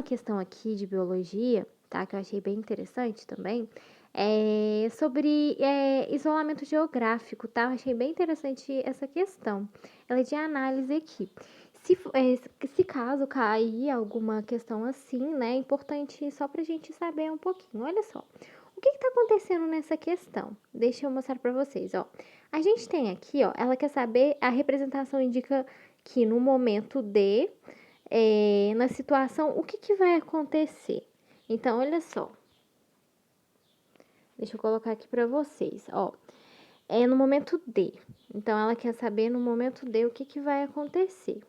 questão aqui de biologia, tá? Que eu achei bem interessante também. É sobre isolamento geográfico, tá? Eu achei bem interessante essa questão. Ela é de análise aqui. Se caso cair alguma questão assim, né? É importante só pra gente saber um pouquinho. Olha só. O que está acontecendo nessa questão? Deixa eu mostrar para vocês, ó. A gente tem aqui, ó, ela quer saber, a representação indica que no momento D, na situação, o que vai acontecer? Então, olha só. Deixa eu colocar aqui para vocês, ó. É no momento D. Então, ela quer saber no momento D o que vai acontecer.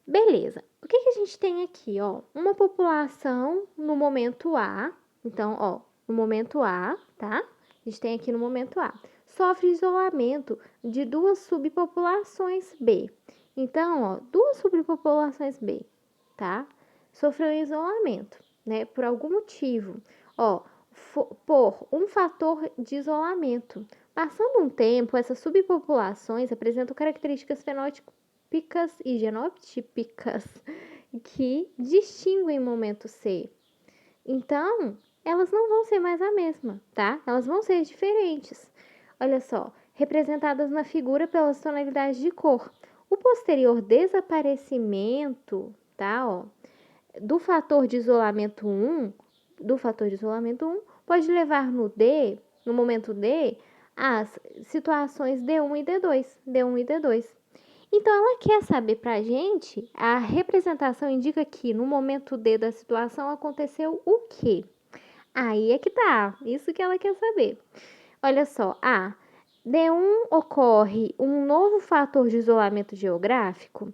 Beleza. O que a gente tem aqui, ó? Uma população no momento A. Então, ó, no momento A, tá? A gente tem aqui no momento A. Sofre isolamento de duas subpopulações B. Então, ó, duas subpopulações B, tá? Sofreu isolamento, né? Por algum motivo. Ó, por um fator de isolamento. Passando um tempo, essas subpopulações apresentam características fenótipicas e genotípicas que distinguem o momento C. Então, elas não vão ser mais a mesma, tá? Elas vão ser diferentes. Olha só, representadas na figura pelas tonalidades de cor. O posterior desaparecimento, tá, ó, do fator de isolamento 1, pode levar no momento D, às situações D1 e D2. Então, ela quer saber pra gente, a representação indica que no momento D da situação aconteceu o quê? Aí é que tá, isso que ela quer saber. Olha só, A, D1 ocorre um novo fator de isolamento geográfico.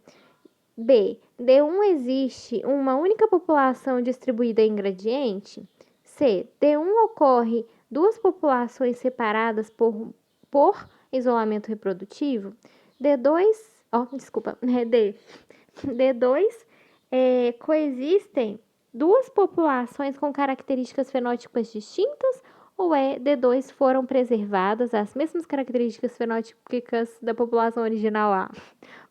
B, D1 existe uma única população distribuída em gradiente. C, D1 ocorre duas populações separadas por isolamento reprodutivo. D2 D2 coexistem duas populações com características fenóticas distintas ou D2 foram preservadas as mesmas características fenótipicas da população original A?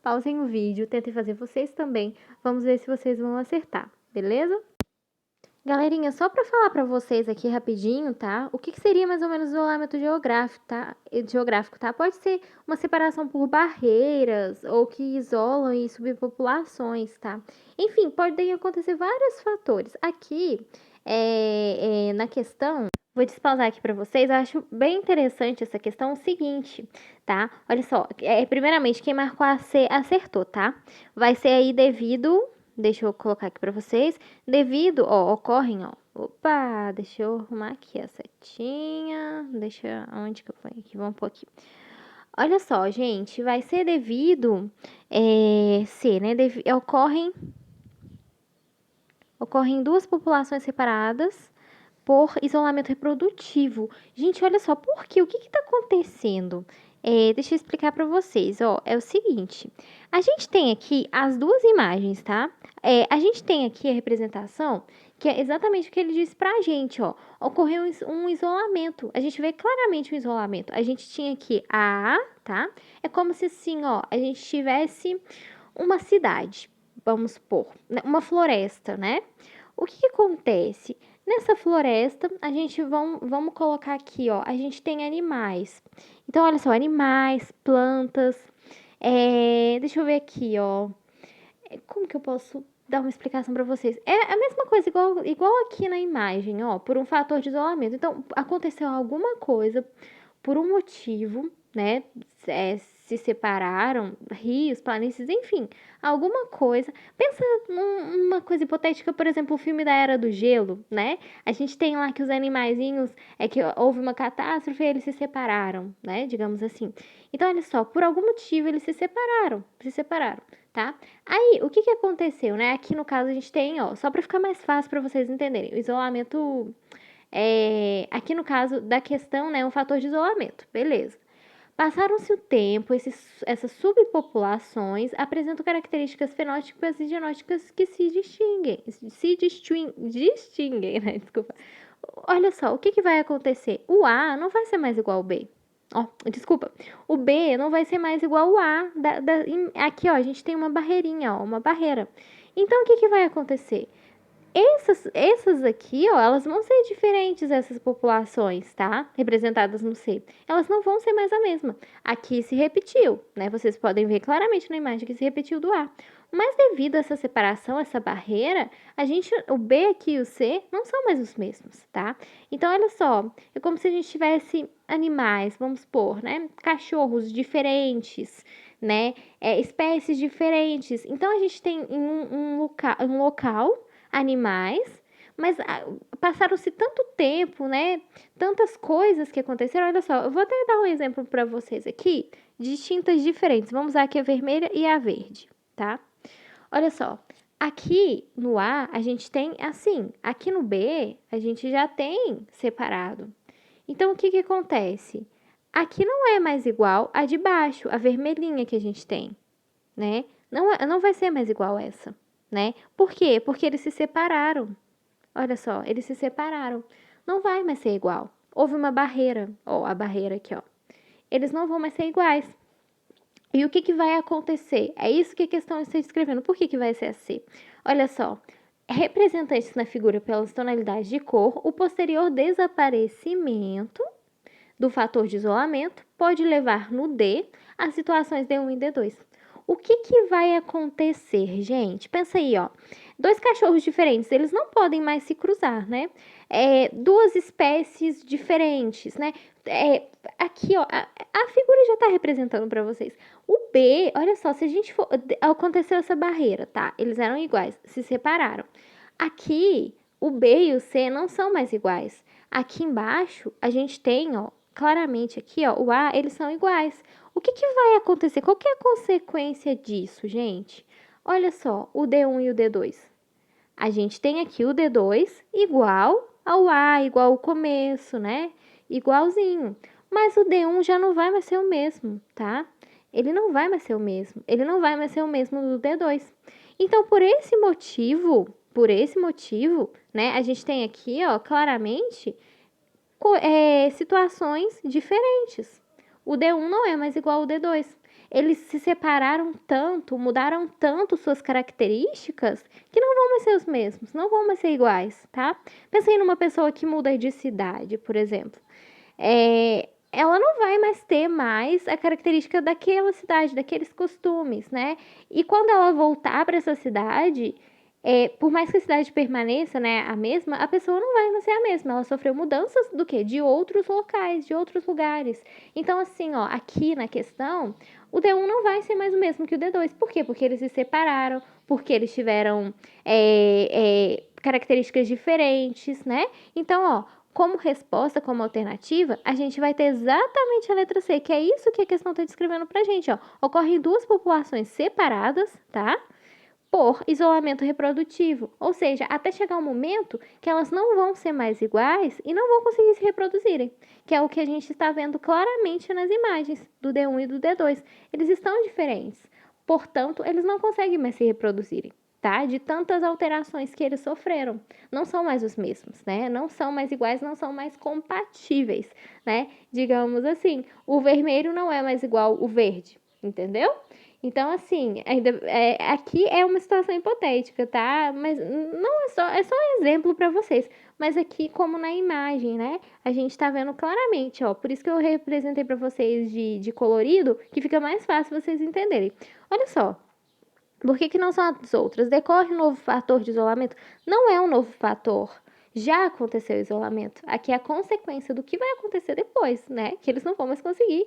Pausem o vídeo, tentem fazer vocês também. Vamos ver se vocês vão acertar, beleza? Galerinha, só para falar para vocês aqui rapidinho, tá? O que seria mais ou menos isolamento geográfico, tá? Pode ser uma separação por barreiras ou que isolam e subpopulações, tá? Enfim, podem acontecer vários fatores. Aqui, na questão, vou despausar aqui para vocês. Eu acho bem interessante essa questão, o seguinte, tá? Olha só, primeiramente, quem marcou a C acertou, tá? Vai ser aí devido... Deixa eu colocar aqui para vocês. Devido, ó, ocorrem, ó. Opa, deixa eu arrumar aqui a setinha. Onde que eu ponho aqui? Vamos pôr aqui. Olha só, gente, vai ser devido, C, né? Ocorrem duas populações separadas por isolamento reprodutivo. Gente, olha só, por quê? O que está acontecendo? Deixa eu explicar para vocês, ó. É o seguinte, a gente tem aqui as duas imagens, tá? A gente tem aqui a representação, que é exatamente o que ele disse pra gente, ó. Ocorreu um isolamento. A gente vê claramente o isolamento. A gente tinha aqui a A, tá? É como se assim, ó, a gente tivesse uma cidade, vamos supor, uma floresta, né? O que acontece? Nessa floresta, vamos colocar aqui, ó, a gente tem animais. Então, olha só, animais, plantas. Deixa eu ver aqui, ó. Como que eu posso dar uma explicação para vocês? É a mesma coisa, igual aqui na imagem, ó, por um fator de isolamento. Então, aconteceu alguma coisa por um motivo, né? Se separaram, rios, planícies, enfim, alguma coisa. Pensa numa coisa hipotética, por exemplo, o filme da Era do Gelo, né? A gente tem lá que os animaizinhos, que houve uma catástrofe e eles se separaram, né? Digamos assim. Então, olha só, por algum motivo eles se separaram, tá? Aí, o que aconteceu, né? Aqui no caso a gente tem, ó, só para ficar mais fácil para vocês entenderem, o isolamento, aqui no caso da questão, né, um fator de isolamento, beleza. Passaram-se o tempo, essas subpopulações apresentam características fenóticas e genóticas que se distinguem, né? Desculpa. Olha só, o que vai acontecer? O A não vai ser mais igual ao B. Desculpa. O B não vai ser mais igual ao A. Aqui, ó, a gente tem uma barreirinha, ó, uma barreira. Então, o que que vai acontecer? Essas aqui, ó, elas vão ser diferentes, essas populações, tá? Representadas no C. Elas não vão ser mais a mesma. Aqui se repetiu, né? Vocês podem ver claramente na imagem que se repetiu do A. Mas devido a essa separação, essa barreira, o B aqui e o C não são mais os mesmos, tá? Então, olha só, é como se a gente tivesse animais, vamos supor, né? Cachorros diferentes, né? Espécies diferentes. Então, a gente tem um local animais, mas passaram-se tanto tempo, né? Tantas coisas que aconteceram. Olha só, eu vou até dar um exemplo para vocês aqui de tintas diferentes. Vamos usar aqui a vermelha e a verde, tá? Olha só, aqui no A a gente tem assim, aqui no B a gente já tem separado. Então o que que acontece? Aqui não é mais igual a de baixo, a vermelhinha que a gente tem, né? Não vai ser mais igual essa, né? Por quê? Porque eles se separaram. Olha só, eles se separaram. Não vai mais ser igual. Houve uma barreira. Ó, a barreira aqui, ó. Eles não vão mais ser iguais. E o que que vai acontecer? É isso que a questão está descrevendo. Por que que vai ser assim? Olha só. Representantes na figura pelas tonalidades de cor, o posterior desaparecimento do fator de isolamento pode levar no D a situações D1 e D2. O que que vai acontecer, gente? Pensa aí, ó. Dois cachorros diferentes, eles não podem mais se cruzar, né? Duas espécies diferentes, né? Aqui, ó, a figura já tá representando para vocês. O B, olha só, se a gente for. Aconteceu essa barreira, tá? Eles eram iguais, se separaram. Aqui, o B e o C não são mais iguais. Aqui embaixo, a gente tem, ó, claramente aqui, ó, o A, eles são iguais. O que que vai acontecer? Qual que é a consequência disso, gente? Olha só, o D1 e o D2. A gente tem aqui o D2 igual ao A, igual ao começo, né? Igualzinho. Mas o D1 já não vai mais ser o mesmo, tá? Ele não vai mais ser o mesmo. Ele não vai mais ser o mesmo do D2. Então, por esse motivo, né? A gente tem aqui, ó, claramente situações diferentes. O D1 não é mais igual ao D2. Eles se separaram tanto, mudaram tanto suas características, que não vão mais ser os mesmos, não vão mais ser iguais, tá? Pensei numa pessoa que muda de cidade, por exemplo. Ela não vai mais ter mais a característica daquela cidade, daqueles costumes, né? E quando ela voltar para essa cidade, por mais que a cidade permaneça, né, a mesma, a pessoa não vai mais ser a mesma. Ela sofreu mudanças do quê? De outros locais, de outros lugares. Então, assim, ó, aqui na questão, o D1 não vai ser mais o mesmo que o D2. Por quê? Porque eles se separaram, porque eles tiveram características diferentes, né? Então, ó, como resposta, como alternativa, a gente vai ter exatamente a letra C, que é isso que a questão está descrevendo pra gente, ó. Ocorrem duas populações separadas, tá? Por isolamento reprodutivo, ou seja, até chegar um momento que elas não vão ser mais iguais e não vão conseguir se reproduzirem, que é o que a gente está vendo claramente nas imagens do D1 e do D2. Eles estão diferentes, portanto, eles não conseguem mais se reproduzirem, tá? De tantas alterações que eles sofreram, não são mais os mesmos, né? Não são mais iguais, não são mais compatíveis, né? Digamos assim, o vermelho não é mais igual o verde, entendeu? Então, assim, aqui é uma situação hipotética, tá? Mas não é só um exemplo para vocês. Mas aqui, como na imagem, né? A gente tá vendo claramente, ó. Por isso que eu representei para vocês de colorido, que fica mais fácil vocês entenderem. Olha só. Por que não são as outras? Decorre um novo fator de isolamento? Não é um novo fator. Já aconteceu o isolamento. Aqui é a consequência do que vai acontecer depois, né? Que eles não vão mais conseguir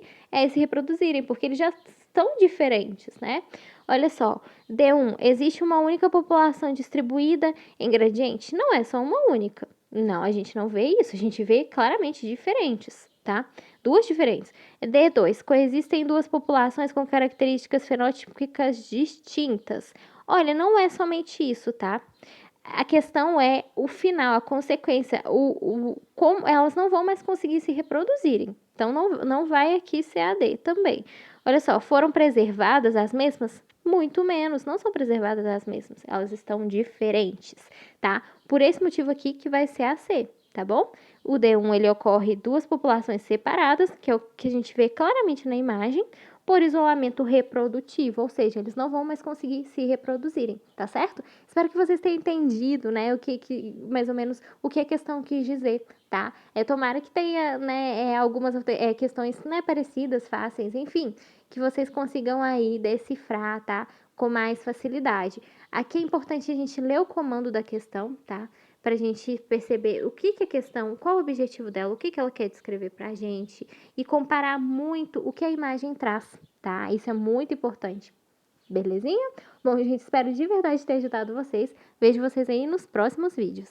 se reproduzirem, porque eles já estão diferentes, né? Olha só, D1, existe uma única população distribuída em gradiente? Não é só uma única. Não, a gente não vê isso, a gente vê claramente diferentes, tá? Duas diferentes. D2, coexistem duas populações com características fenotípicas distintas. Olha, não é somente isso, tá? A questão é o final, a consequência, como elas não vão mais conseguir se reproduzirem. Então, não vai aqui ser AD também. Olha só, foram preservadas as mesmas? Muito menos, não são preservadas as mesmas, elas estão diferentes, tá? Por esse motivo aqui que vai ser AC, tá bom? O D1, ele ocorre duas populações separadas, que é o que a gente vê claramente na imagem, por isolamento reprodutivo, ou seja, eles não vão mais conseguir se reproduzirem, tá certo? Espero que vocês tenham entendido, né, mais ou menos o que a questão quis dizer, tá? Tomara que tenha, né, algumas questões, né, parecidas, fáceis, enfim, que vocês consigam aí decifrar, tá? Com mais facilidade. Aqui é importante a gente ler o comando da questão, tá? Para a gente perceber o que é a questão, qual o objetivo dela, o que ela quer descrever para a gente e comparar muito o que a imagem traz, tá? Isso é muito importante. Belezinha? Bom, gente, espero de verdade ter ajudado vocês. Vejo vocês aí nos próximos vídeos.